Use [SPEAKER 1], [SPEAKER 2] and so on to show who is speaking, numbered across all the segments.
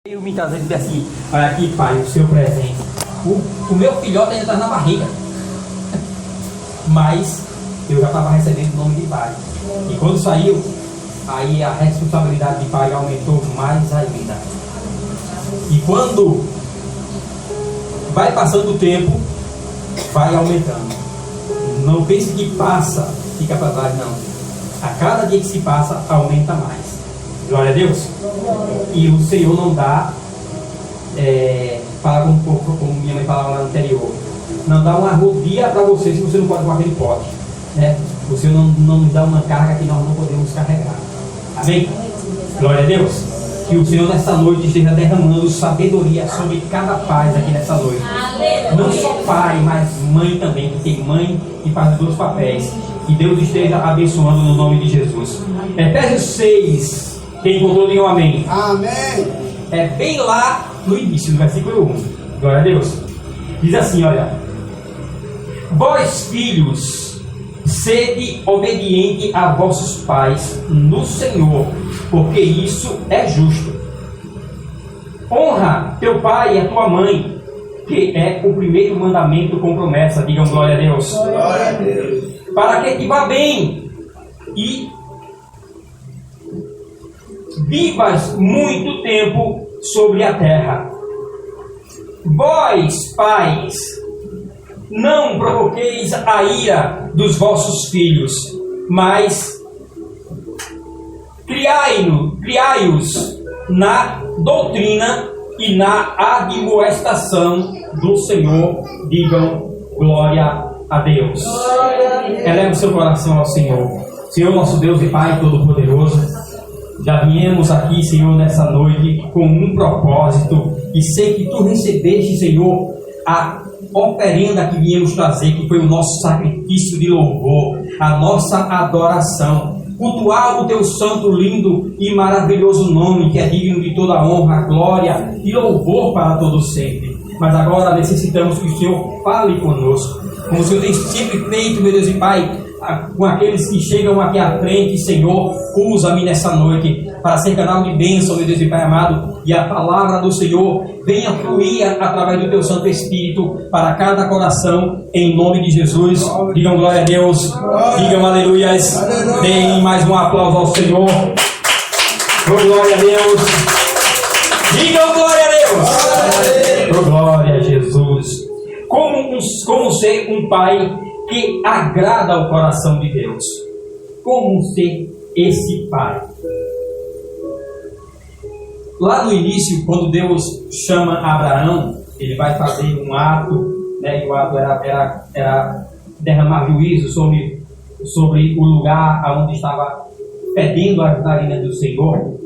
[SPEAKER 1] Eu muitas vezes digo assim: olha aqui, pai, o seu presente. O meu filhote ainda está na barriga, mas eu já estava recebendo o nome de pai. E quando saiu, aí a responsabilidade de pai aumentou mais ainda. E quando vai passando o tempo, vai aumentando. Não pense que passa, fica para trás, não. A cada dia que se passa, aumenta mais. Glória a Deus. E o Senhor não dá, fala como minha mãe falava lá no anterior, não dá uma rodia para você se você não pode com aquele pote, né? O Senhor não nos dá uma carga que nós não podemos carregar. Amém? Glória a Deus. Que o Senhor nessa noite esteja derramando sabedoria sobre cada pai aqui nessa noite. Não só pai, mas mãe também, que tem mãe que faz os dois papéis. Que Deus esteja abençoando no nome de Jesus. Efésios 6, quem encontrou, diga um amém.
[SPEAKER 2] Amém.
[SPEAKER 1] É bem lá no início, no versículo 1. Glória a Deus. Diz assim, olha: vós, filhos, sede obediente a vossos pais no Senhor, porque isso é justo. Honra teu pai e a tua mãe, que é o primeiro mandamento com promessa. Digam glória a Deus.
[SPEAKER 2] Glória a Deus.
[SPEAKER 1] Para que te vá bem e vivas muito tempo sobre a terra. Vós, pais, não provoqueis a ira dos vossos filhos, mas criai-os na doutrina e na admoestação do Senhor. Digam glória a Deus. Eleva o seu coração ao Senhor. Senhor, nosso Deus e Pai Todo-Poderoso, já viemos aqui, Senhor, nessa noite com um propósito, e sei que Tu recebeste, Senhor, a oferenda que viemos trazer, que foi o nosso sacrifício de louvor, a nossa adoração. Cultuar o Teu santo, lindo e maravilhoso nome, que é digno de toda honra, glória e louvor para todos sempre. Mas agora necessitamos que o Senhor fale conosco, como o Senhor tem sempre feito, meu Deus e Pai, com aqueles que chegam aqui à frente. Senhor, usa-me nessa noite para ser canal de bênção, meu Deus e Pai amado, e a palavra do Senhor venha fluir através do Teu Santo Espírito para cada coração, em nome de Jesus. Digam glória a Deus, digam aleluias, deem mais um aplauso ao Senhor. Glória a Deus, digam glória a Deus. Glória a Jesus. Como ser um pai que agrada ao coração de Deus? Como ser esse pai? Lá no início, quando Deus chama Abraão, ele vai fazer um ato, né? E o ato era derramar juízo sobre o lugar onde estava fedendo as narinas do Senhor.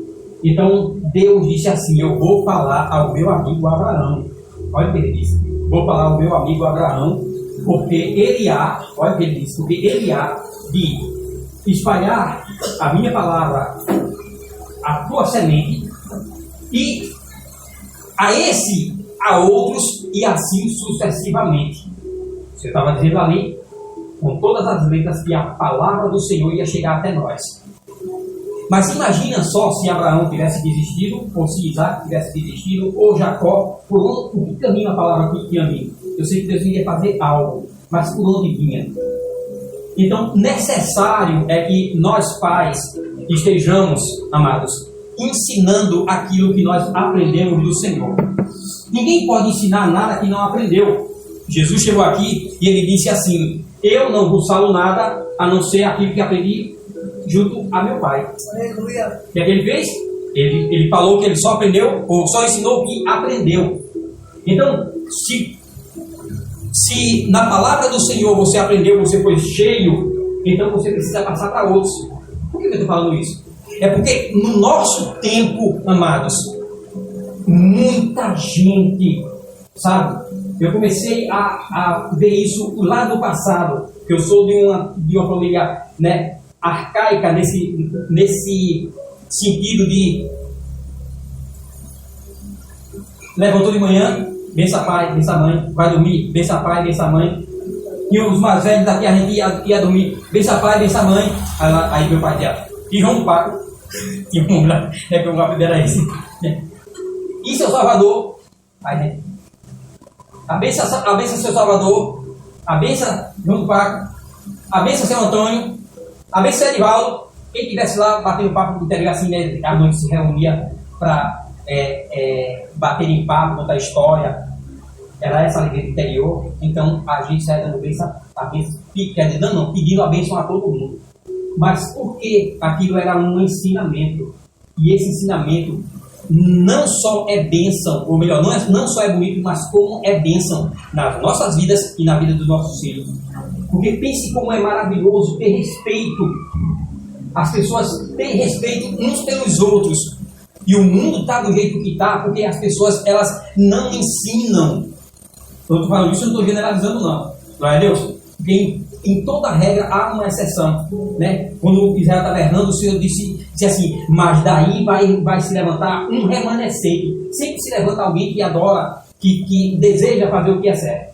[SPEAKER 1] Então Deus disse assim: eu vou falar ao meu amigo Abraão. Olha o que ele disse: vou falar ao meu amigo Abraão, porque ele há, olha o que ele disse, porque ele há de espalhar a minha palavra, a tua semente, e a esse, a outros, e assim sucessivamente. Você estava dizendo ali, com todas as letras, que a palavra do Senhor ia chegar até nós. Mas imagina só se Abraão tivesse desistido, ou se Isaac tivesse desistido, ou Jacó, por que caminho a palavra que tinha vindo? Eu sei que Deus iria fazer algo, mas por onde vinha? Então, necessário é que nós pais estejamos, amados, ensinando aquilo que nós aprendemos do Senhor. Ninguém pode ensinar nada que não aprendeu. Jesus chegou aqui e ele disse assim: eu não vos falo nada a não ser aquilo que aprendi junto a meu pai. Aleluia. E o que ele fez? Ele falou que ele só aprendeu, ou só ensinou o que aprendeu. Então, se na palavra do Senhor você aprendeu, você foi cheio, então você precisa passar para outros. Por que eu estou falando isso? É porque no nosso tempo, amados, muita gente, sabe? Eu comecei a ver isso lá no passado, que eu sou de uma família, né, arcaica nesse sentido de levantou de manhã, bença pai, bença mãe, vai dormir, bença pai, bença mãe. E os mais velhos daqui a gente ia dormir, bença pai, bença mãe. Aí meu pai dizia: e João do Paco, tinha um lugar, que o nome era esse. E seu Salvador? Aí, né? A bênção seu Salvador, a bênção João do Paco, a bênção seu Antônio, a bênção seu Edivaldo. Quem estivesse lá batendo papo com o interior assim, né, a noite se reunia para bater em papo, contar história. Era essa a alegria do interior. Então a gente sai dando bênção, pedindo a bênção a todo mundo. Mas porque aquilo era um ensinamento. E esse ensinamento não só é bênção, ou melhor, não só é bonito, mas como é bênção nas nossas vidas e na vida dos nossos filhos. Porque pense como é maravilhoso ter respeito. As pessoas têm respeito uns pelos outros. E o mundo está do jeito que está, porque as pessoas elas não ensinam. Eu estou falando isso, eu não estou generalizando não. Glória a Deus. Porque em toda regra há uma exceção. Né? Quando Israel estava errando, o Senhor disse assim, mas daí vai se levantar um remanescente. Sempre se levanta alguém que adora, que deseja fazer o que é certo.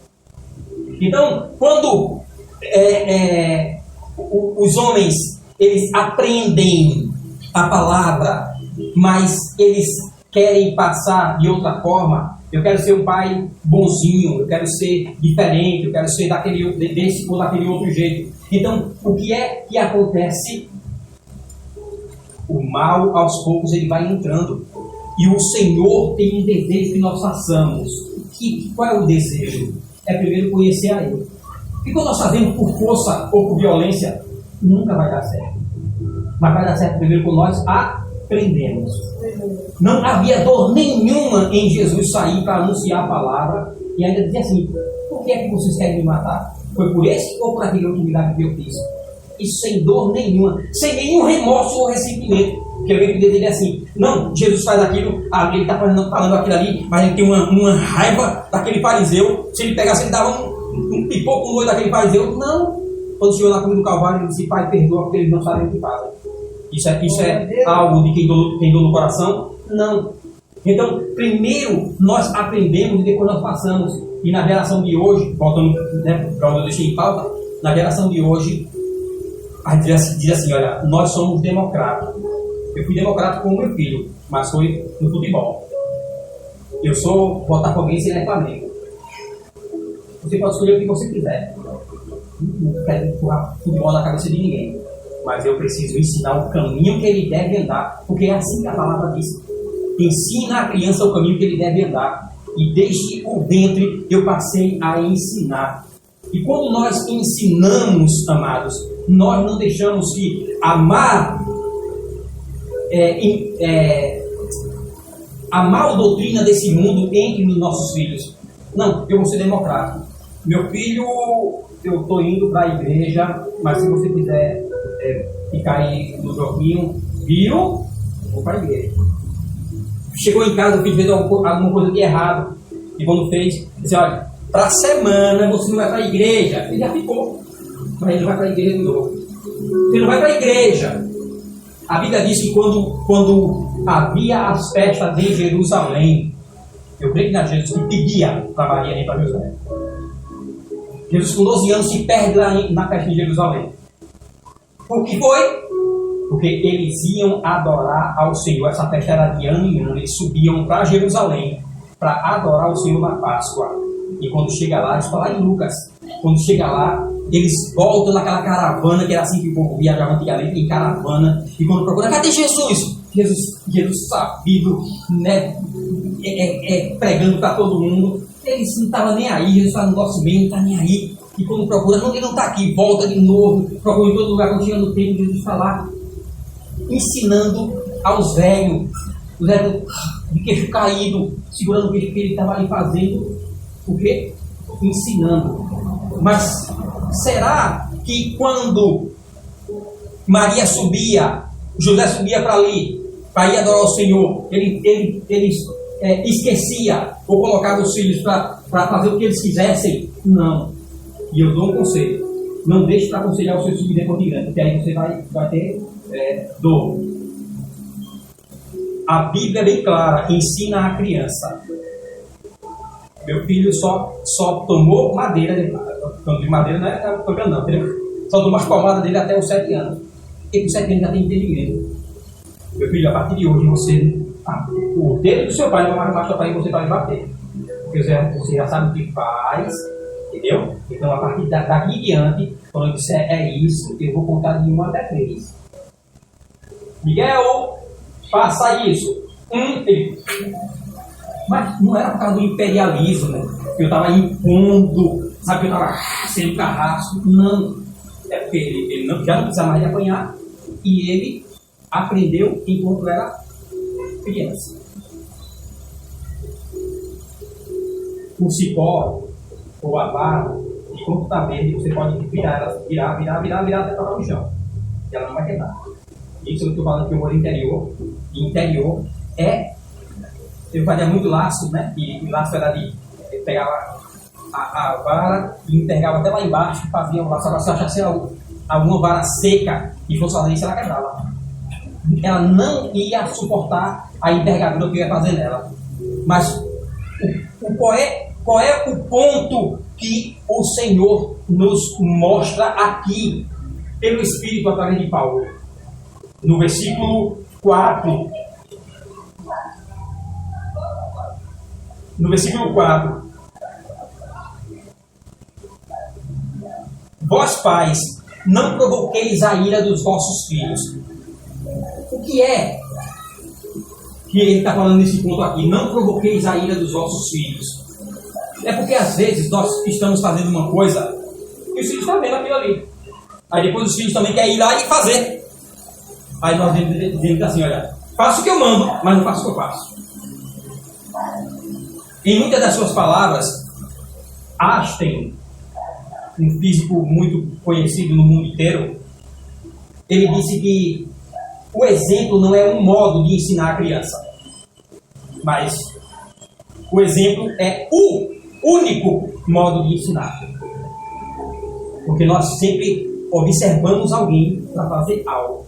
[SPEAKER 1] Então, quando os homens eles aprendem a palavra, mas eles querem passar de outra forma, eu quero ser um pai bonzinho, eu quero ser diferente, eu quero ser desse ou daquele outro jeito. Então, o que é que acontece? O mal, aos poucos, ele vai entrando. E o Senhor tem um desejo que nós façamos. Qual é o desejo? É primeiro conhecer a Ele. E quando nós fazemos por força ou por violência, nunca vai dar certo. Mas vai dar certo primeiro quando nós aprendemos. Não havia dor nenhuma em Jesus sair para anunciar a palavra e ainda dizer assim, por que é que vocês querem me matar? Foi por esse ou por aquele outro milagre que eu fiz? Isso sem dor nenhuma, sem nenhum remorso ou ressentimento. Porque alguém poderia dizer assim, não, Jesus faz aquilo, ele está falando aquilo ali, mas ele tem uma raiva daquele fariseu. Se ele pegasse, ele dava um pipoco no olho daquele fariseu. Não. Quando chegou na cruz do Calvário, ele disse, Pai, perdoa, porque eles não sabem o que fazem. Isso é algo de quem dor no coração? Não. Então, primeiro nós aprendemos e depois nós passamos. E na geração de hoje, voltando para onde eu deixei em pauta, na geração de hoje, a gente diz assim, olha, nós somos democratas. Eu fui democrata com o meu filho, mas foi no futebol. Eu sou botafoguense e ele é Flamengo. Você pode escolher o que você quiser. Não quero empurrar futebol na cabeça de ninguém. Mas eu preciso ensinar o caminho que ele deve andar, porque é assim que a palavra diz. Ensina a criança o caminho que ele deve andar. E desde o ventre eu passei a ensinar. E quando nós ensinamos, amados, nós não deixamos que a má doutrina desse mundo entre nos nossos filhos. Não, eu vou ser democrático. Meu filho, eu estou indo para a igreja, mas se você quiser ficar aí no joguinho, viu? Vou para a igreja. Chegou em casa, o filho fez alguma coisa de errado. E quando fez, disse, olha, para a semana você não vai para a igreja. Ele já ficou. Mas ele não vai para a igreja de novo. Ele não vai para a igreja. A Bíblia diz que quando havia as festas em Jerusalém, eu creio que não era Jesus que pedia para Maria nem para José. Jesus com 12 anos se perde lá na festa de Jerusalém. O que foi? Porque eles iam adorar ao Senhor. Essa festa era de ano em ano. Eles subiam para Jerusalém para adorar o Senhor na Páscoa. E quando chega lá, isso está lá em Lucas. Quando chega lá, eles voltam naquela caravana, que era assim que o povo viajava antigamente, em caravana. E quando procura, cadê Jesus? Jesus sabido, né? Pregando para todo mundo. Eles não estavam nem aí. Jesus está no nosso meio, não está nem aí. E quando procura, não, ele não está aqui. Volta de novo. Procura em todo lugar. Quando chega no tempo, Jesus está lá ensinando aos velhos, os velhos de queixo caído, segurando o queixo, que ele estava ali fazendo o quê? Ensinando. Mas será que quando Maria subia, José subia para ali, para ir adorar o Senhor, ele esquecia ou colocava os filhos para fazer o que eles quisessem? Não. E eu dou um conselho: não deixe para aconselhar os seus filhos depois de grande, porque aí você vai ter dor. A Bíblia é bem clara, ensina a criança. Meu filho só tomou madeira, quando de madeira não é tocando não, entendeu? Só tomou as palmadas dele até os 7 anos. Porque com 7 anos já tem entendimento. Meu filho, a partir de hoje você O dedo do seu pai não vai mais tocar em você para lhe bater. Porque você já sabe o que faz, entendeu? Então, a partir daqui em diante, quando eu disser é isso, eu vou contar de 1 até 3. Miguel, faça isso. Mas não era por causa do imperialismo, né? Que eu estava impondo, sabe? Que eu estava sendo carrasco. Não. É porque ele já não precisa mais de apanhar. E ele aprendeu enquanto era criança. O cipó ou a vara, enquanto está verde, você pode virar até tocar no chão. E ela não vai quebrar. Isso eu estou falando que eu moro no interior. E interior eu fazia muito laço, né? E o laço era de... Eu pegava a vara e enterrava até lá embaixo e fazia o laço. Agora, se eu achasse alguma vara seca e fosse fazer isso, ela quebrava. Ela não ia suportar a envergadura que eu ia fazer nela. Mas qual é o ponto que o Senhor nos mostra aqui pelo Espírito através de Paulo? No versículo 4. No versículo 4. Vós, pais, não provoqueis a ira dos vossos filhos. O que é que ele está falando nesse ponto aqui? Não provoqueis a ira dos vossos filhos. É porque às vezes nós estamos fazendo uma coisa e os filhos estão vendo aquilo ali. Aí depois os filhos também querem ir lá e fazer. Aí nós dizemos assim, olha, faço o que eu mando, mas não faço o que eu faço. Em muitas das suas palavras, Einstein, um físico muito conhecido no mundo inteiro, ele disse que o exemplo não é um modo de ensinar a criança, mas o exemplo é o único modo de ensinar. Porque nós sempre observamos alguém para fazer algo.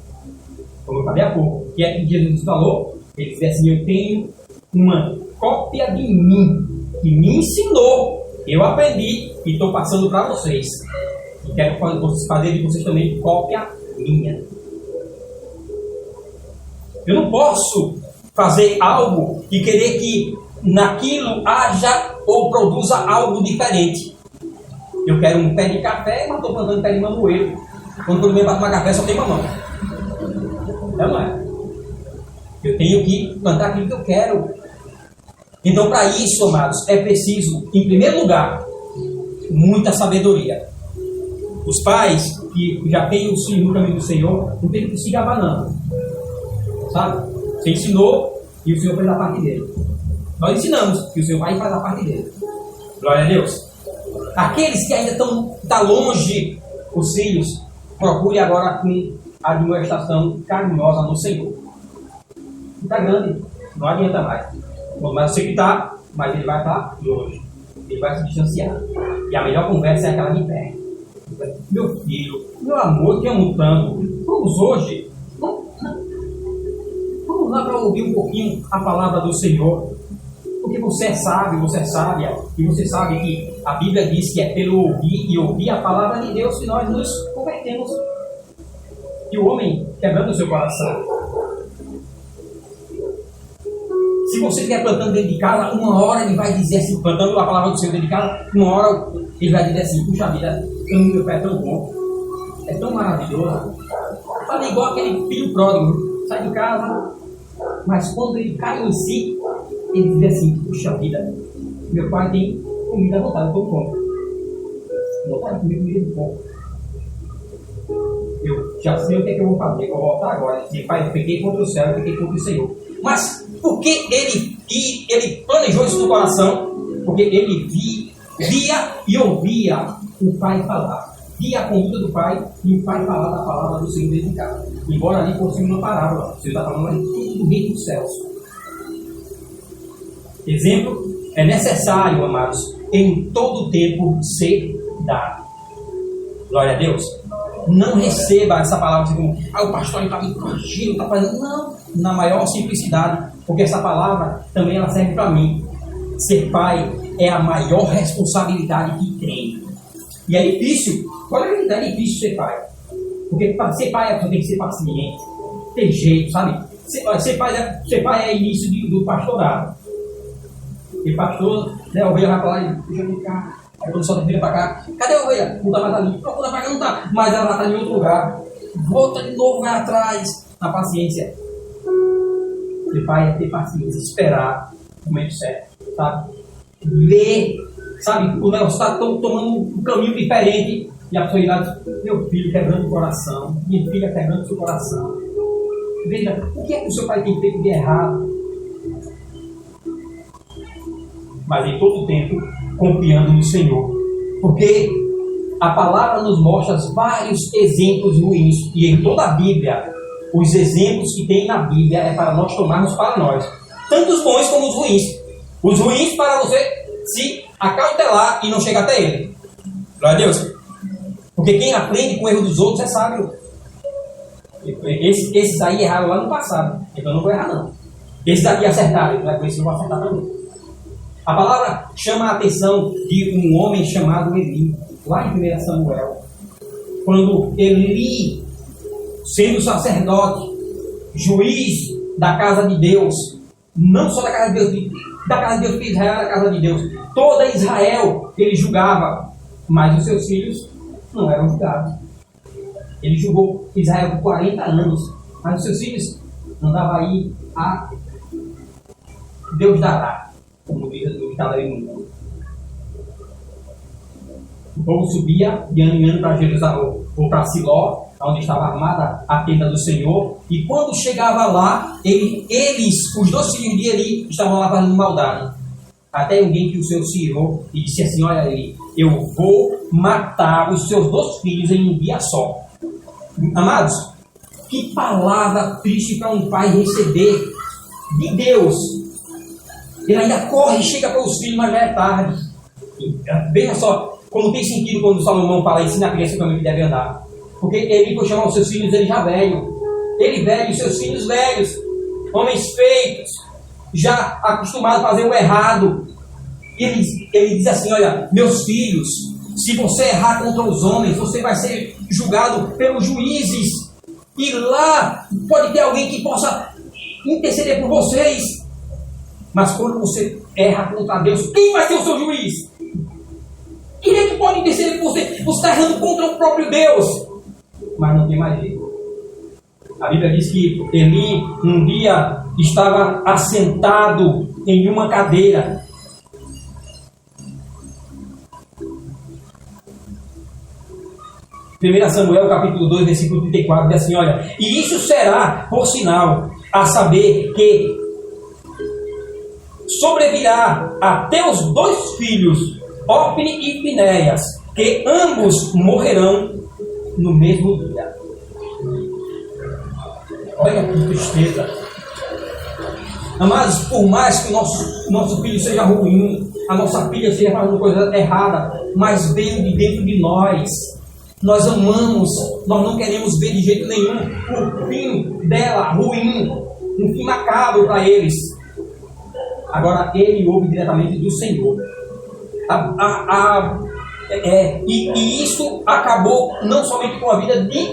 [SPEAKER 1] Como eu falei há pouco, que é que Jesus falou, ele disse assim, eu tenho uma cópia de mim, que me ensinou, eu aprendi e estou passando para vocês. E quero fazer de vocês também cópia minha. Eu não posso fazer algo e querer que naquilo haja ou produza algo diferente. Eu quero um pé de café, mas estou plantando pé de mamoeiro. Quando eu venho para tomar café, só tem mamão. Não é? Eu tenho que plantar aquilo que eu quero. Então, para isso, amados, é preciso, em primeiro lugar, muita sabedoria. Os pais que já têm os filhos no caminho do Senhor, não tem que se gabar, não. Sabe? Você ensinou e o Senhor fez a parte dele. Nós ensinamos e o Senhor vai e faz a parte dele. Glória a Deus. Aqueles que ainda estão longe, os filhos, procure agora com a admoestação carinhosa no Senhor. Está grande, não adianta mais. Mas você que está, mas ele vai estar longe. Ele vai se distanciar. E a melhor conversa é aquela de pé. Meu filho, meu amor, te amo tanto. Vamos hoje. Vamos lá para ouvir um pouquinho a palavra do Senhor. Porque você é sábio, você é sábia. E você sabe que a Bíblia diz que é pelo ouvir e ouvir a palavra de Deus que nós nos convertemos. E o homem quebrando o seu coração. Se você estiver plantando dentro de casa, uma hora ele vai dizer assim, plantando a palavra do Senhor dentro de casa, uma hora ele vai dizer assim, puxa vida, meu pai é tão bom, é tão maravilhoso. Fala igual aquele filho pródigo, sai de casa, mas quando ele cai em si, ele diz assim, puxa vida, meu pai tem comida à vontade, eu estou com fome. Meu pai comigo de fome. Eu já sei o que é que eu vou fazer, eu vou voltar agora. Ele diz, pai, eu pequei contra o céu, eu pequei contra o Senhor. Mas porque ele planejou isso no coração? Porque ele via e ouvia o pai falar. Via a conduta do pai e o pai falar da palavra do Senhor dentro de casa. Embora ali fosse uma parábola, o Senhor está falando ali tudo do reino dos céus. Exemplo, é necessário, amados, em todo tempo ser dado. Glória a Deus. Não receba essa palavra assim como, o pastor está me corrigindo, está fazendo. Não, na maior simplicidade, porque essa palavra também ela serve para mim. Ser pai é a maior responsabilidade que tem. E é difícil, pode acreditar, é difícil ser pai. Porque para ser pai você tem que ser paciente, ter jeito, sabe? Ser pai é início do pastorado. E pastor, né, a ovelha vai para lá e puxa vem cá. Aí quando solta a ovelha para cá, cadê a ovelha? Não está mais ali. Procura para cá, não está. Mas ela está em outro lugar. Volta de novo, vai atrás. Na paciência. Ser pai é ter paciência, esperar o momento certo, sabe? Ver, sabe? O negócio está tomando um caminho diferente. E a pessoa irá dizer, meu filho quebrando o coração, minha filha quebrando o seu coração. Veja, o que é que o seu pai tem feito de errado? Mas em todo tempo, confiando no Senhor. Porque a palavra nos mostra vários exemplos ruins. E em toda a Bíblia, os exemplos que tem na Bíblia é para nós tomarmos para nós. Tanto os bons como os ruins. Os ruins para você se acautelar e não chegar até ele. Glória a Deus. Porque quem aprende com o erro dos outros é sábio. Esses aí erraram lá no passado. Então eu não vou errar não. Esses daqui acertaram. Então é por isso que eu vou acertar também. A palavra chama a atenção de um homem chamado Eli. Lá em 1 Samuel. Quando Eli, sendo sacerdote, juiz da casa de Deus, não só da casa de Deus, da casa de Deus que Israel era a casa de Deus, toda Israel ele julgava, mas os seus filhos não eram julgados. Ele julgou Israel por 40 anos, mas os seus filhos andavam aí a Deus dará, como diz o ditado aí no mundo. O povo subia de ano em ano para Jerusalém, ou para Siló, onde estava armada a tenda do Senhor, e quando chegava lá, os 2 filhos de Eli estavam lá fazendo maldade. Até alguém que o Senhor se irou e disse assim, olha Eli, eu vou matar os seus 2 filhos em um dia só. Amados, que palavra triste para um pai receber de Deus. Ele ainda corre e chega para os filhos, mas já é tarde. Veja só como tem sentido quando Salomão fala, ensina a criança como ele deve andar. Porque ele foi chamar os seus filhos, ele já velho. Ele velho, os seus filhos velhos. Homens feitos, já acostumados a fazer o errado. E ele diz assim, olha, meus filhos, se você errar contra os homens, você vai ser julgado pelos juízes. E lá pode ter alguém que possa interceder por vocês. Mas quando você erra contra Deus, quem vai ser o seu juiz? Quem é que pode interceder por você? Você está errando contra o próprio Deus. Mas não tem mais jeito. A Bíblia diz que Eli um dia estava assentado em uma cadeira. Primeira Samuel, capítulo 2, versículo 34, diz assim, olha, e isso será por sinal, a saber que sobrevirá a teus 2 filhos, Ofni e Finéias, que ambos morrerão no mesmo dia. Olha que tristeza. Amados, por mais que o nosso filho seja ruim, a nossa filha seja fazendo coisa errada, mas veio de dentro de nós. Nós amamos, nós não queremos ver de jeito nenhum o fim dela ruim, um fim macabro para eles. Agora, ele ouve diretamente do Senhor. E isso acabou não somente com a vida de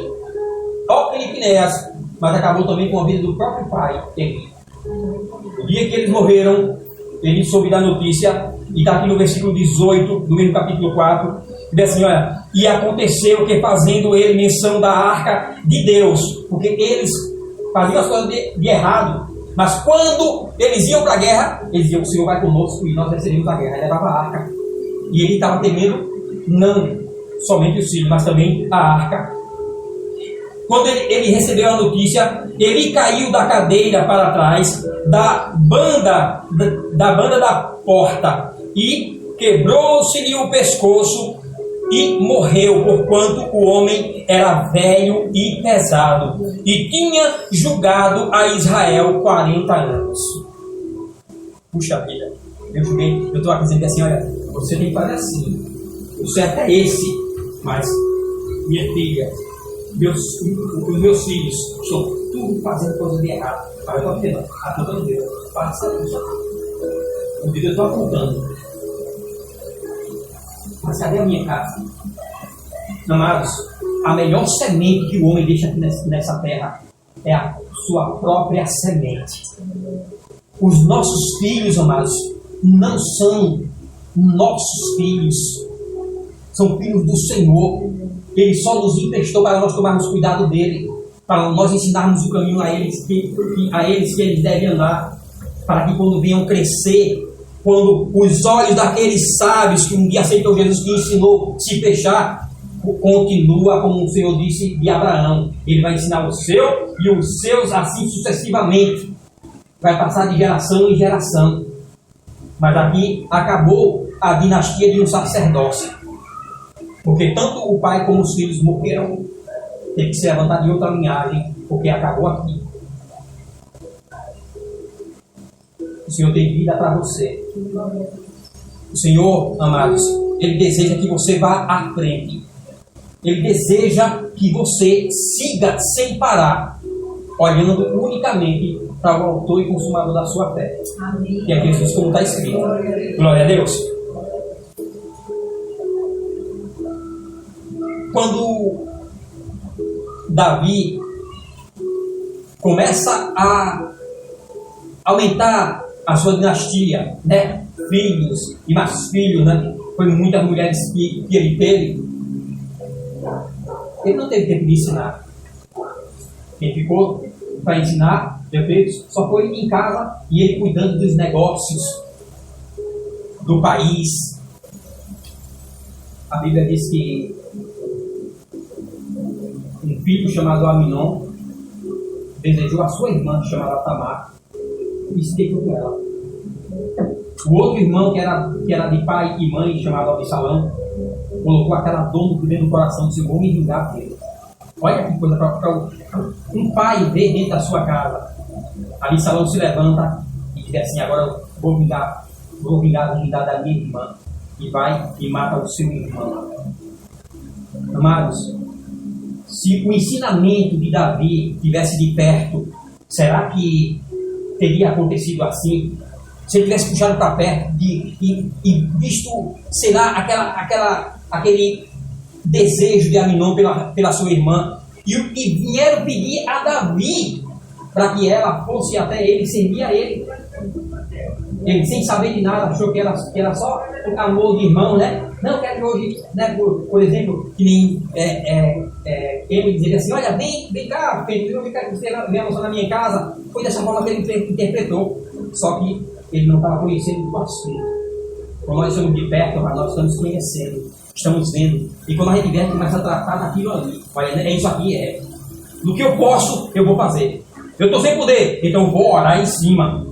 [SPEAKER 1] Ofni e Finéias, mas acabou também com a vida do próprio pai, Eli. O dia que eles morreram, ele soube da notícia, e está aqui no versículo 18, do mesmo capítulo 4, diz assim, olha, e aconteceu que fazendo ele menção da arca de Deus, porque eles faziam as coisas de errado, mas quando eles iam para a guerra, eles diziam, o Senhor vai conosco e nós venceremos a guerra. Ele levava a arca. E ele estava temendo não somente os filhos, mas também a arca. Quando ele recebeu a notícia, ele caiu da cadeira para trás da banda da porta e quebrou-se-lhe o pescoço e morreu, porquanto o homem era velho e pesado e tinha julgado a Israel 40 anos. Puxa vida, eu estou aqui dizendo assim, olha, você tem que fazer assim, o certo é esse, mas minha filha, os meus filhos estão tudo fazendo coisa de errado. Mas eu estou dizendo, apontando Deus, faça isso. O Deus eu estou apontando. Mas cadê a minha casa? Amados, a melhor semente que o homem deixa aqui nessa terra é a sua própria semente. Os nossos filhos, amados, não são nossos filhos, são filhos do Senhor. Ele só nos emprestou para nós tomarmos cuidado dele, para nós ensinarmos o caminho a eles que eles devem andar, para que quando venham crescer, quando os olhos daqueles sábios que um dia aceitou Jesus, que ensinou, se fechar, continua como o Senhor disse de Abraão. Ele vai ensinar o seu e os seus assim sucessivamente. Vai passar de geração em geração. Mas aqui acabou a dinastia de um sacerdócio. Porque tanto o pai como os filhos morreram. Tem que se levantar de outra linhagem, porque acabou aqui. O Senhor tem vida para você. O Senhor, amados, Ele deseja que você vá à frente. Ele deseja que você siga sem parar, olhando unicamente para o autor e consumador da sua fé. Amém. Que é Jesus, como está escrito. Glória a Deus. Quando Davi começa a aumentar a sua dinastia, né? Filhos e mais filhos, né? Foi muitas mulheres que ele teve. Ele não teve tempo de ensinar. Quem ficou para ensinar, depois, só foi em casa e ele cuidando dos negócios do país. A Bíblia diz que um filho chamado Aminon desejou a sua irmã chamada Tamar e se deitou com ela. O outro irmão que era de pai e mãe, chamado Absalão, colocou aquela dor dentro do coração do seu homem e vingar dele. Olha que coisa para um pai ver dentro da sua casa. Absalão se levanta e diz assim: agora eu vou vingar da minha irmã. E vai e mata o seu irmão. Amados, se o ensinamento de Davi tivesse de perto, será que teria acontecido assim? Se ele tivesse puxado para perto e visto, sei lá, aquele desejo de Aminon pela sua irmã, e vieram pedir a Davi para que ela fosse até ele, servir a ele. Ele, sem saber de nada, achou que era só um amor de irmão, né? Não, quero que hoje, né, por exemplo, que nem ele dizia assim: olha, vem cá, Pedro, eu quero que você venha almoçar na minha casa. Foi dessa forma que ele interpretou. Só que ele não estava conhecendo o assunto. Quando nós estamos de perto, nós estamos conhecendo, estamos vendo. E quando a gente vier, começa a tratar daquilo ali. Olha, é isso aqui, do que eu posso, eu vou fazer. Eu estou sem poder, então eu vou orar em cima.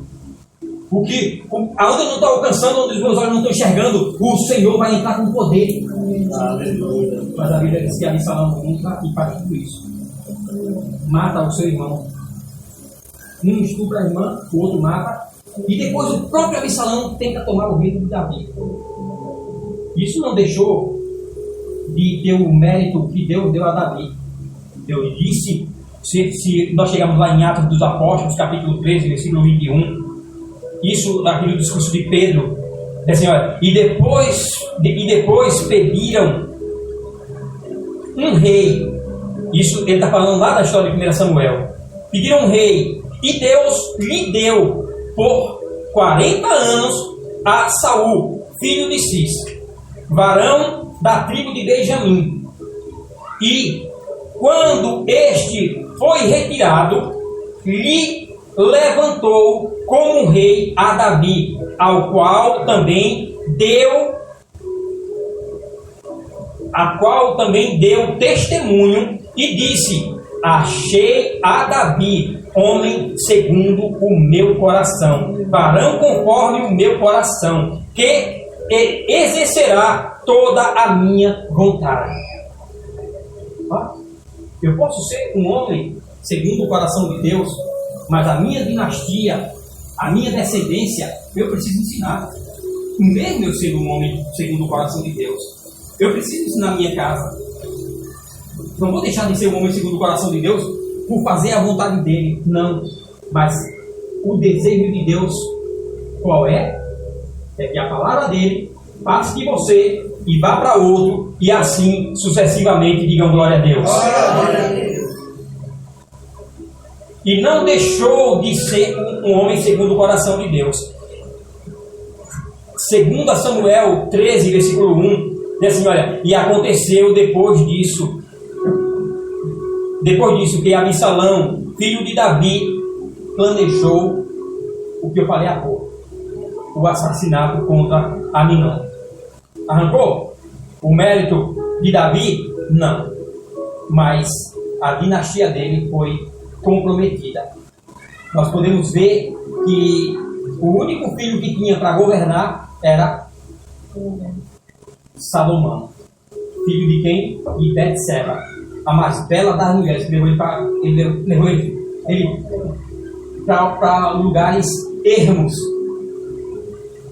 [SPEAKER 1] Aonde eu não estou alcançando, onde os meus olhos não estão enxergando, o Senhor vai entrar com poder. Aleluia. Mas a Bíblia diz que Absalão nunca faz tudo isso. Mata o seu irmão. Um estupra a irmã, o outro mata. E depois o próprio Absalão tenta tomar o reino de Davi. Isso não deixou de ter o mérito que Deus deu a Davi. Deus disse, se nós chegamos lá em Atos dos Apóstolos, capítulo 13, versículo 21, isso naquele discurso de Pedro, assim, olha, e depois pediram um rei. Isso ele está falando lá da história de 1 Samuel. Pediram um rei, e Deus lhe deu por 40 anos a Saul, filho de Cis, varão da tribo de Benjamim. E quando este foi retirado, lhe levantou como rei a Davi, ao qual também deu testemunho e disse: achei a Davi, homem segundo o meu coração, varão conforme o meu coração, que exercerá toda a minha vontade. Eu posso ser um homem segundo o coração de Deus, mas a minha dinastia, a minha descendência, eu preciso ensinar. Mesmo eu sendo um homem segundo o coração de Deus, eu preciso ensinar a minha casa. Não vou deixar de ser um homem segundo o coração de Deus por fazer a vontade dele. Não. Mas o desejo de Deus, qual é? É que a palavra dele passe de você e vá para outro, e assim sucessivamente. Digam glória a Deus. Glória a Deus. e não deixou de ser um homem segundo o coração de Deus. Segundo Samuel 13, versículo 1, diz assim, olha, e aconteceu depois disso que Absalão, filho de Davi, planejou o que eu falei há pouco, o assassinato contra Aminon. Arrancou o mérito de Davi? Não, mas a dinastia dele foi comprometida. Nós podemos ver que o único filho que tinha para governar era Salomão, filho de quem? De Betseba, a mais bela das mulheres, que levou ele para lugares ermos.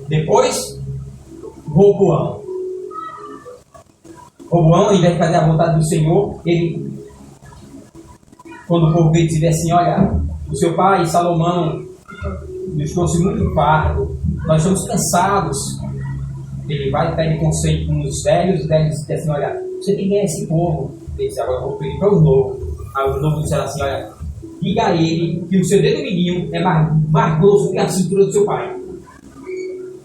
[SPEAKER 1] Depois, Roboão, ao invés de fazer a vontade do Senhor, ele, quando o povo veio dizer assim, olha, o seu pai, Salomão, nos trouxe muito fardo, nós estamos cansados. Ele vai e pede conselho com os velhos diz assim, olha, você tem que ganhar esse povo. Ele disse, agora eu vou pedir para os novos. Aí os novos disseram assim, olha, diga a ele que o seu dedo mindinho é mais grosso que a cintura do seu pai.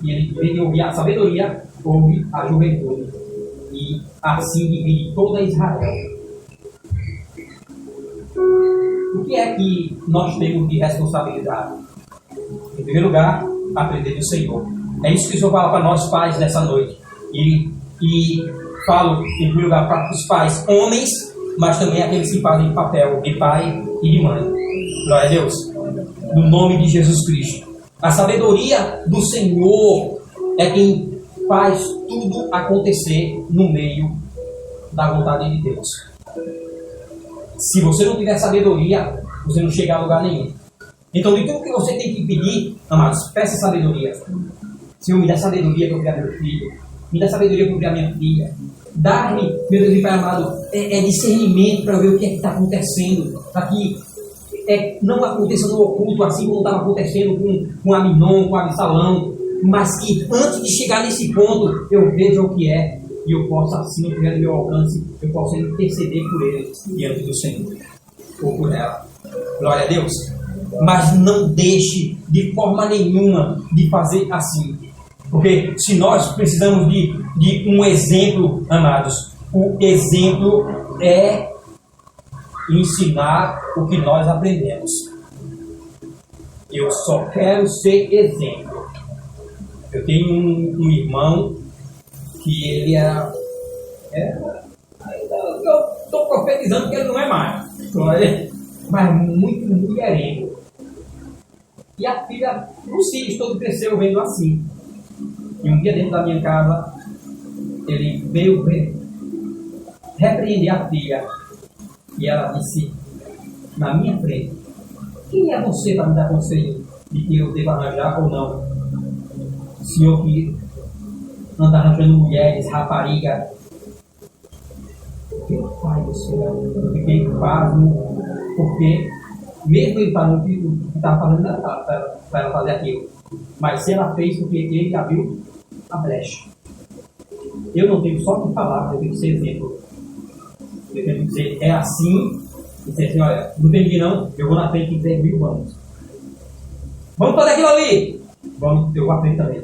[SPEAKER 1] E ele, em vez de ouvir a sabedoria, ouve a juventude. E assim divide toda Israel. O que é que nós temos de responsabilidade? Em primeiro lugar, aprender do Senhor. É isso que o Senhor fala para nós pais nessa noite. E falo, em primeiro lugar, para os pais homens, mas também aqueles que fazem papel de pai e de mãe. Glória a Deus. No nome de Jesus Cristo. A sabedoria do Senhor é quem faz tudo acontecer no meio da vontade de Deus. Se você não tiver sabedoria, você não chega a lugar nenhum. Então, de tudo que você tem que pedir, amados, peça sabedoria. Senhor, me dá sabedoria para eu criar meu filho. Me dá sabedoria para eu criar minha filha. Dá-me, meu Deus e Pai amado, discernimento para eu ver o que é que está acontecendo. Para que não aconteça no oculto, assim como estava acontecendo com Aminon, com Absalão. Mas que antes de chegar nesse ponto, eu veja o que é. E eu possa, se não tiver no meu alcance, eu possa interceder por ele diante do Senhor. Ou por ela. Glória a Deus. Mas não deixe de forma nenhuma de fazer assim. Porque se nós precisamos de um exemplo, amados, o exemplo é ensinar o que nós aprendemos. Eu só quero ser exemplo. Eu tenho um irmão que ele eu estou profetizando que ele não é mais, mas muito mulherengo. E a filha, os filhos todos cresceram vendo assim. E um dia dentro da minha casa, ele veio repreender a filha. E ela disse, na minha frente, quem é você para me dar conselho de que eu devo arranjar ou não? O senhor que anda arranjando mulheres, rapariga. Meu pai do céu, eu fiquei pasmo, porque mesmo ele falando que estava fazendo para ela fazer aquilo, mas se ela fez porque ele abriu a brecha. Eu não tenho só que falar, eu tenho que ser exemplo. Eu tenho que dizer, é assim, e dizer assim, olha, não entendi não, eu vou na frente e dizer, vamos fazer aquilo ali, vamos, eu vou à frente também.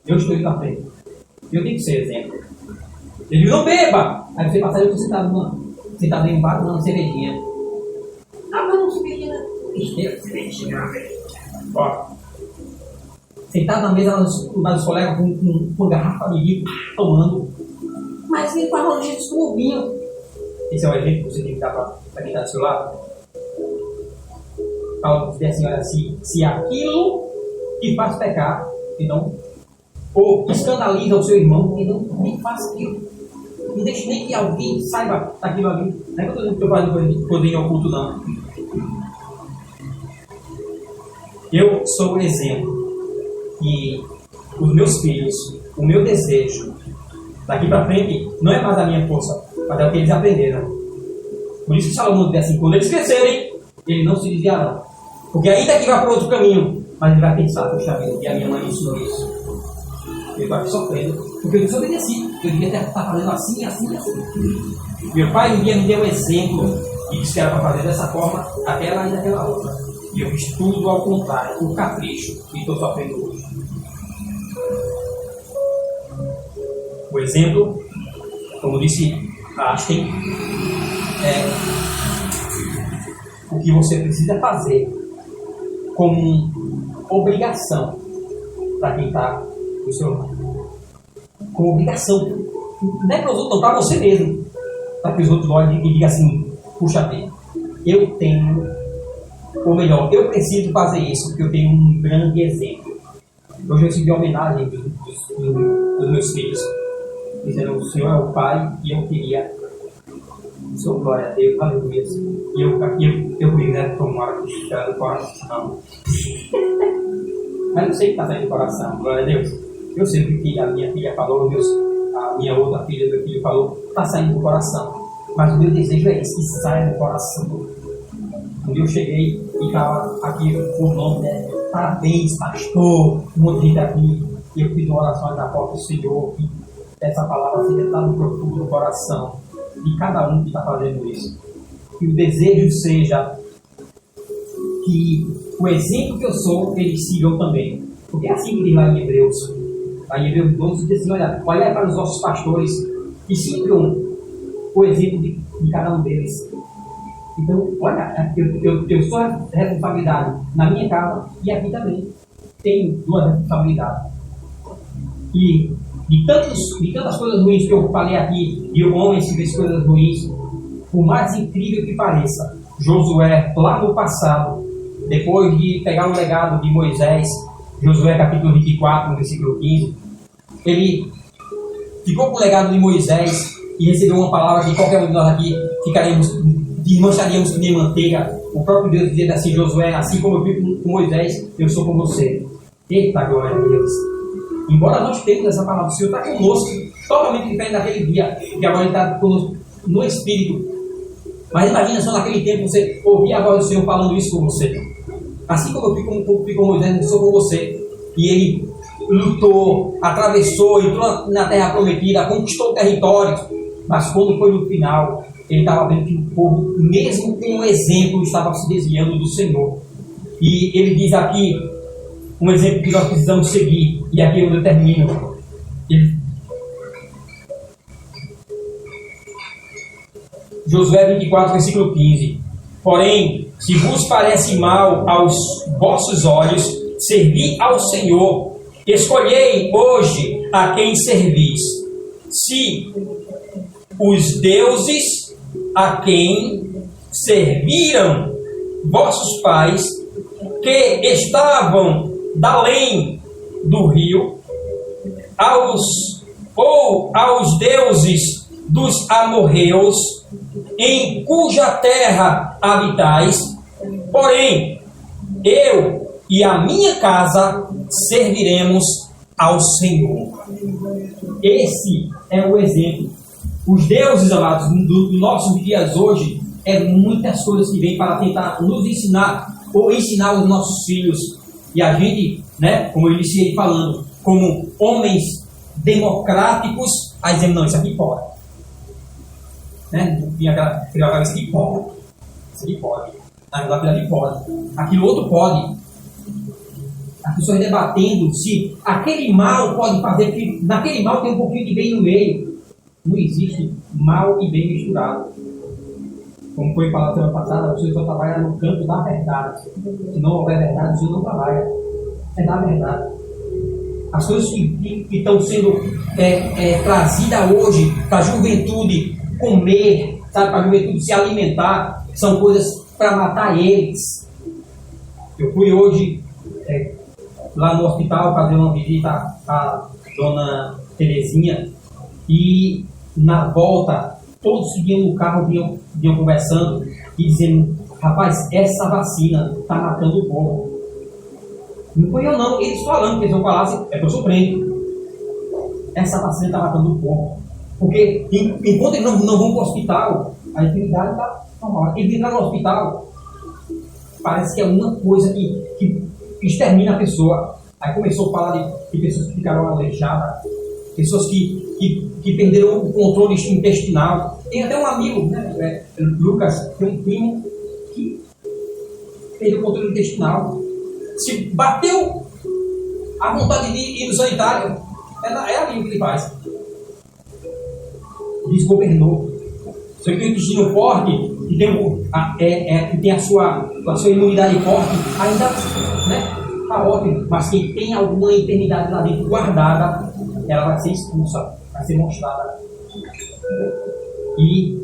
[SPEAKER 1] Eu estou indo na frente. Eu tenho que ser exemplo. Ele diz, não beba! Aí você passa, eu estou sentado em um bar, tomando cervejinha. Ah, mas não cervejinha. Esteira, cervejinha. Ó. Sentado na mesa, os colegas com garrafa de vinho, tomando. Mas ele fala do jeito do vinho. Esse é o exemplo que você tem que dar para quem está do seu lado. Paulo diz assim, olha, se aquilo que faz pecar, então, ou escandaliza o seu irmão, então nem faça aquilo. Não deixe nem que alguém saiba daquilo ali. Não é que eu estou dizendo que eu faço poder em oculto, não. Eu sou o exemplo. E os meus filhos, o meu desejo, daqui para frente, não é mais a minha força, mas é o que eles aprenderam. Por isso que Salomão diz assim, quando eles crescerem, eles não se desviarão. Porque ainda que vá para outro caminho, mas ele vai pensar, puxa vida, e a minha mãe me ensinou isso. Ele vai sofrendo, porque eu desobedeci. Eu devia estar fazendo assim. Meu pai um dia me deu um exemplo, e disse que era para fazer dessa forma, aquela e daquela outra. E eu fiz tudo ao contrário, por capricho, e estou sofrendo hoje. O exemplo, como disse Einstein, é o que você precisa fazer como obrigação para quem está no seu lado. Como obrigação. Não é para os outros, não, para você mesmo. Para que os outros olhem e digam assim, puxa vida, eu tenho, ou melhor, eu preciso fazer isso porque eu tenho um grande exemplo. Hoje eu recebi a homenagem dos meus filhos, dizendo, o Senhor é o Pai e eu queria, Senhor, glória a Deus, aleluia. E eu me lembro como uma hora que está no coração. Mas não sei o que está saindo do coração, glória a Deus. Eu sei o que a minha filha falou, a minha outra filha, meu filho falou, está saindo do coração. Mas o meu desejo é esse, que saia do coração. Quando eu cheguei e estava aqui por nome, né? Parabéns, pastor, um monte de gente aqui. E eu fiz uma oração na porta do Senhor, que essa palavra seja estar no profundo do coração de cada um que está fazendo isso. Que o desejo seja que o exemplo que eu sou, eles sigam também. Porque é assim que diz lá em Hebreus. Lá em Hebreus 12 diz assim, olha para os nossos pastores e sigam o exemplo de cada um deles. Então, olha, eu sou a responsabilidade na minha casa e aqui também. Tenho duas responsabilidades. E de tantas coisas ruins que eu falei aqui, e homens que fez coisas ruins, por mais incrível que pareça, Josué, lá no passado, depois de pegar o legado de Moisés, Josué capítulo 24, versículo 15, ele ficou com o legado de Moisés e recebeu uma palavra que qualquer um de nós aqui desmancharíamos que nem manteiga. O próprio Deus dizendo assim, Josué, assim como eu fui com Moisés, eu sou com você. Eita, glória a Deus. Embora nós tenhamos essa palavra, o Senhor está conosco, totalmente diferente daquele dia, que agora Ele está conosco no Espírito. Mas imagina só naquele tempo você ouvir a voz do Senhor falando isso com você. Assim como eu fui com Moisés, eu sou com você. E ele lutou, atravessou, entrou na terra prometida, conquistou territórios. Mas quando foi no final, ele estava vendo que o povo, mesmo com um exemplo, estava se desviando do Senhor. E ele diz aqui um exemplo que nós precisamos seguir. E aqui eu determino. Josué 24, versículo 15. Porém, se vos parece mal aos vossos olhos servir ao Senhor, escolhei hoje a quem servis. Se os deuses a quem serviram vossos pais, que estavam da além do rio, aos deuses dos amorreus, em cuja terra habitais, porém, eu e a minha casa serviremos ao Senhor. Esse é o exemplo. Os deuses, amados, dos nossos dias hoje, é muitas coisas que vêm para tentar nos ensinar, ou ensinar os nossos filhos. E a gente, né, como eu iniciei falando, como homens democráticos, aí dizendo, não, isso aqui pode. Né? Tinha aquela isso aqui pode. Isso aqui pode. Aquilo aqui pode. Aquilo outro pode. As pessoas debatendo se aquele mal pode fazer, que naquele mal tem um pouquinho de bem no meio. Não existe mal e bem misturado. Como foi falado semana passada, o Senhor só trabalha no campo da verdade. Se não houver verdade, o Senhor não trabalha. É da verdade. As coisas que estão sendo trazidas hoje para a juventude comer, sabe, para a juventude se alimentar, são coisas para matar eles. Eu fui hoje lá no hospital fazer uma visita à dona Terezinha e na volta todos que vinham no carro vinham conversando e dizendo, rapaz, essa vacina está matando o povo. Não foi eu não, eles falando, que eles vão falar, é que eu sou crente. Essa vacina está matando o povo. Porque enquanto eles não vão para o hospital, a enfermidade está normal. Eles entram no hospital, parece que é uma coisa que extermina a pessoa. Aí começou a falar de pessoas que ficaram aleijadas, pessoas que que perderam o controle intestinal. Tem até um amigo, né, Lucas, tem um primo que perdeu o controle intestinal. Se bateu a vontade de ir no sanitário, é ali o que ele faz. Desgovernou. Só que o intestino forte, que tem a sua imunidade forte, ainda está ótimo. Mas quem tem alguma enfermidade lá dentro guardada, ela vai ser expulsa, vai ser mostrada. E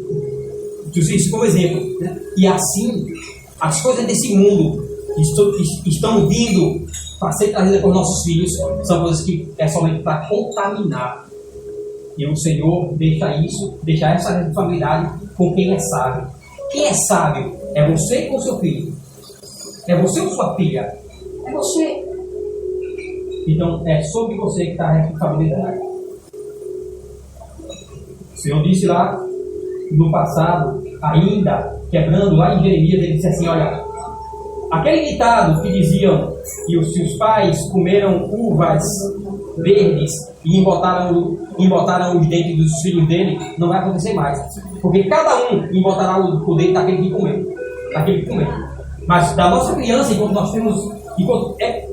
[SPEAKER 1] uso isso como exemplo. Né? E assim, as coisas desse mundo que estão vindo para ser trazidas por nossos filhos são coisas que é somente para contaminar. E o Senhor deixa essa responsabilidade com quem é sábio. Quem é sábio é você com seu filho. É você ou sua filha. É você. Então é sobre você que está a responsabilidade. O Senhor disse lá no passado, ainda quebrando lá em Jeremias, ele disse assim: olha, aquele ditado que diziam que os seus pais comeram uvas verdes e embotaram os dentes dos filhos dele, não vai acontecer mais. Porque cada um embotará o dente daquele que comer. Mas da nossa criança, enquanto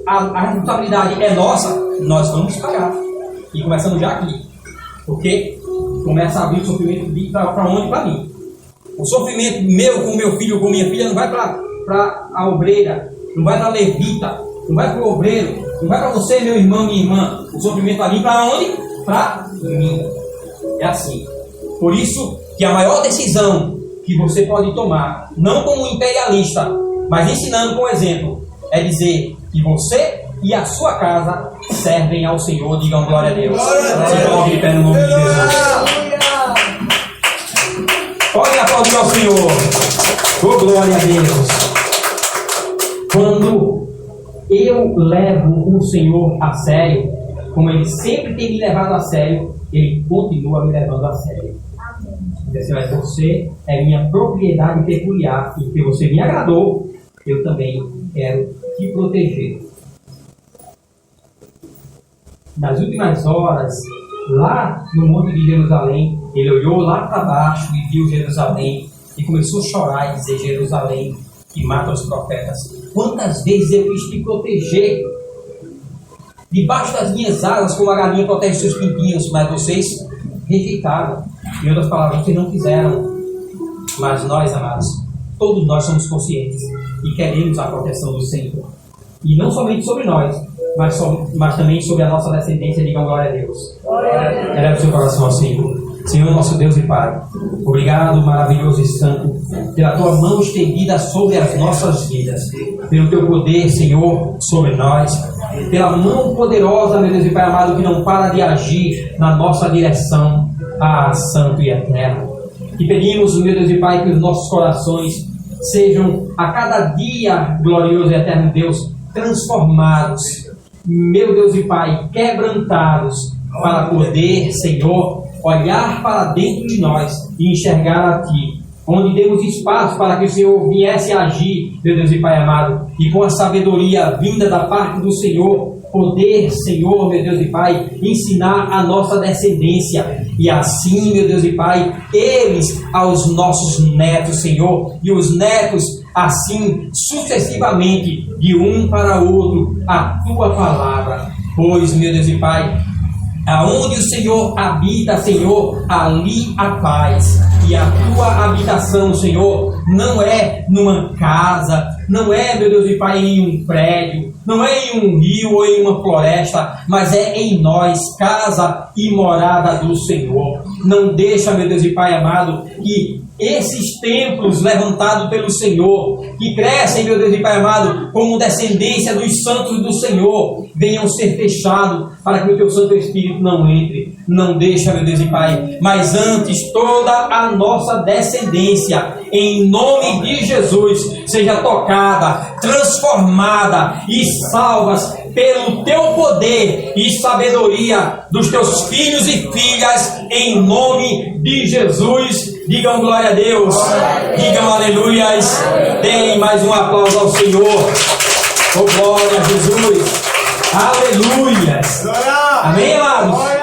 [SPEAKER 1] a responsabilidade é nossa, nós vamos pagar. E começando já aqui. Porque começa a abrir o sofrimento de para onde? Para mim. O sofrimento meu com meu filho, com minha filha, não vai para a obreira, não vai para a levita, não vai para o obreiro, não vai para você, meu irmão, minha irmã. O sofrimento vai vir para onde? Para mim. É assim. Por isso que a maior decisão que você pode tomar, não como imperialista, mas ensinando com exemplo, é dizer que você e a sua casa servem ao Senhor. Digam glória a Deus. Se coloque de pé no nome de Jesus. Pode aplaudir ao Senhor. Oh, glória a Deus. Quando eu levo o Senhor a sério, como Ele sempre tem me levado a sério, Ele continua me levando a sério. Mas você é minha propriedade peculiar, e que você me agradou, eu também quero te proteger. Nas últimas horas, lá no Monte de Jerusalém, ele olhou lá para baixo e viu Jerusalém e começou a chorar e dizer: Jerusalém, que mata os profetas, quantas vezes eu quis te proteger debaixo das minhas asas, como a galinha protege seus pintinhos, mas vocês rejeitaram. Em outras palavras, vocês não quiseram. Mas nós, amados, todos nós somos conscientes e queremos a proteção do Senhor. E não somente sobre nós, mas também sobre a nossa descendência. Digam glória a Deus. Eleva o seu coração ao Senhor. Senhor, nosso Deus e Pai, obrigado, maravilhoso e santo, pela tua mão estendida sobre as nossas vidas, pelo teu poder, Senhor, sobre nós, pela mão poderosa, meu Deus e Pai amado, que não para de agir na nossa direção, santo e eterno. E pedimos, meu Deus e Pai, que os nossos corações sejam a cada dia, glorioso e eterno Deus, transformados, meu Deus e Pai, quebrantados, para poder, Senhor, olhar para dentro de nós e enxergar a Ti, onde demos espaço para que o Senhor viesse a agir, meu Deus e Pai amado, e com a sabedoria vinda da parte do Senhor, poder, Senhor, meu Deus e Pai, ensinar a nossa descendência, e assim, meu Deus e Pai, eles aos nossos netos, Senhor, e os netos assim sucessivamente, de um para o outro, a Tua palavra. Pois, meu Deus e Pai, aonde o Senhor habita, Senhor, ali a paz. E a Tua habitação, Senhor, não é numa casa, não é, meu Deus e Pai, em um prédio, não é em um rio ou em uma floresta, mas é em nós, casa e morada do Senhor. Não deixa, meu Deus e Pai amado, que esses templos levantados pelo Senhor, que crescem, meu Deus e Pai amado, como descendência dos santos do Senhor, venham ser fechados para que o Teu Santo Espírito não entre. Não deixa, meu Deus e Pai, mas antes toda a nossa descendência, em nome de Jesus, seja tocada, transformada e salvas pelo Teu poder e sabedoria dos Teus filhos e filhas, em nome de Jesus. Digam glória a Deus, digam aleluias, deem mais um aplauso ao Senhor. Oh, glória a Jesus, aleluias, amém, amados?